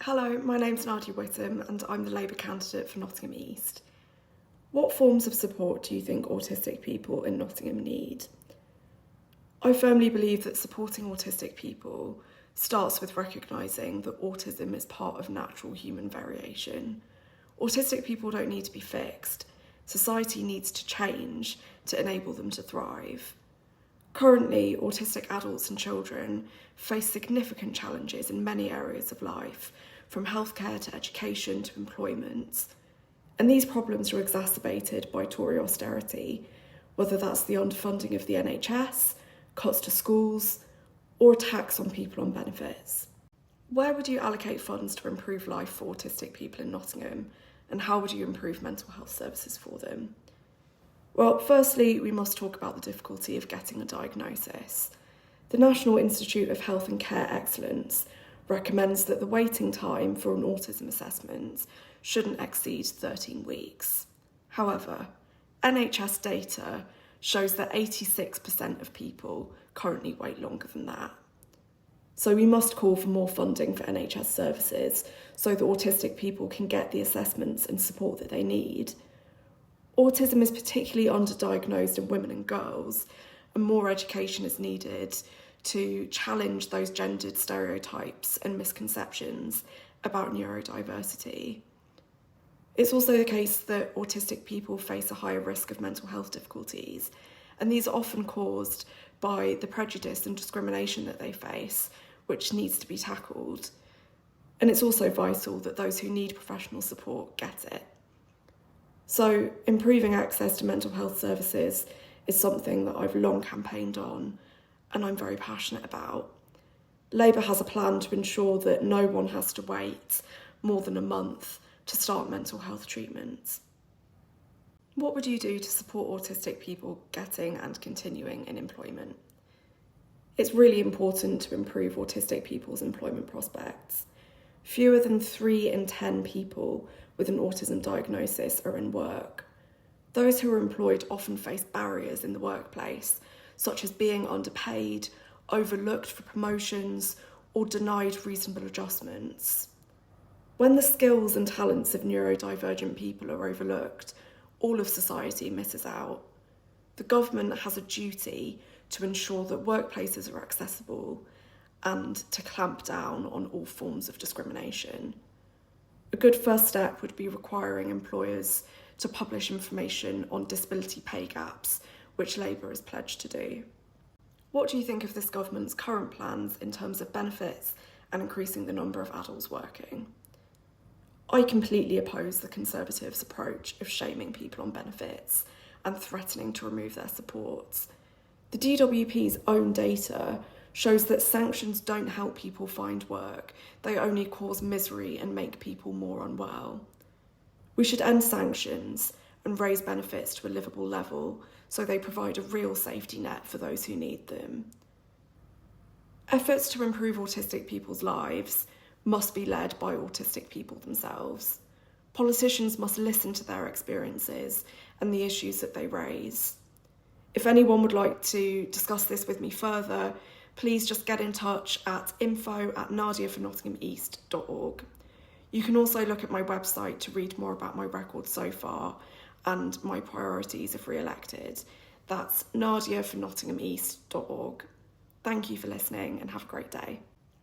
Hello, my name's Nadia Whittome and I'm the Labour candidate for Nottingham East. What forms of support do you think autistic people in Nottingham need? I firmly believe that supporting autistic people starts with recognising that autism is part of natural human variation. Autistic people don't need to be fixed. Society needs to change to enable them to thrive. Currently, autistic adults and children face significant challenges in many areas of life, from healthcare to education to employment. And these problems are exacerbated by Tory austerity, whether that's the underfunding of the NHS, cuts to schools, or a tax on people on benefits. Where would you allocate funds to improve life for autistic people in Nottingham, and how would you improve mental health services for them? Well, firstly, we must talk about the difficulty of getting a diagnosis. The National Institute of Health and Care Excellence recommends that the waiting time for an autism assessment shouldn't exceed 13 weeks. However, NHS data shows that 86% of people currently wait longer than that. So we must call for more funding for NHS services so that autistic people can get the assessments and support that they need. Autism is particularly underdiagnosed in women and girls, and more education is needed to challenge those gendered stereotypes and misconceptions about neurodiversity. It's also the case that autistic people face a higher risk of mental health difficulties, and these are often caused by the prejudice and discrimination that they face, which needs to be tackled. And it's also vital that those who need professional support get it. So, improving access to mental health services is something that I've long campaigned on and I'm very passionate about. Labour has a plan to ensure that no one has to wait more than a month to start mental health treatments. What would you do to support autistic people getting and continuing in employment? It's really important to improve autistic people's employment prospects. Fewer than 3 in 10 people with an autism diagnosis are in work. Those who are employed often face barriers in the workplace, such as being underpaid, overlooked for promotions, or denied reasonable adjustments. When the skills and talents of neurodivergent people are overlooked, all of society misses out. The government has a duty to ensure that workplaces are accessible and to clamp down on all forms of discrimination. A good first step would be requiring employers to publish information on disability pay gaps, which Labour has pledged to do. What do you think of this government's current plans in terms of benefits and increasing the number of adults working? I completely oppose the Conservatives' approach of shaming people on benefits and threatening to remove their supports. The DWP's own data shows that sanctions don't help people find work, they only cause misery and make people more unwell. We should end sanctions and raise benefits to a livable level so they provide a real safety net for those who need them. Efforts to improve autistic people's lives must be led by autistic people themselves. Politicians must listen to their experiences and the issues that they raise. If anyone would like to discuss this with me further, please just get in touch at info@nadiafornottinghameast.org. You can also look at my website to read more about my record so far and my priorities if re-elected. That's nadiafornottinghameast.org. Thank you for listening and have a great day.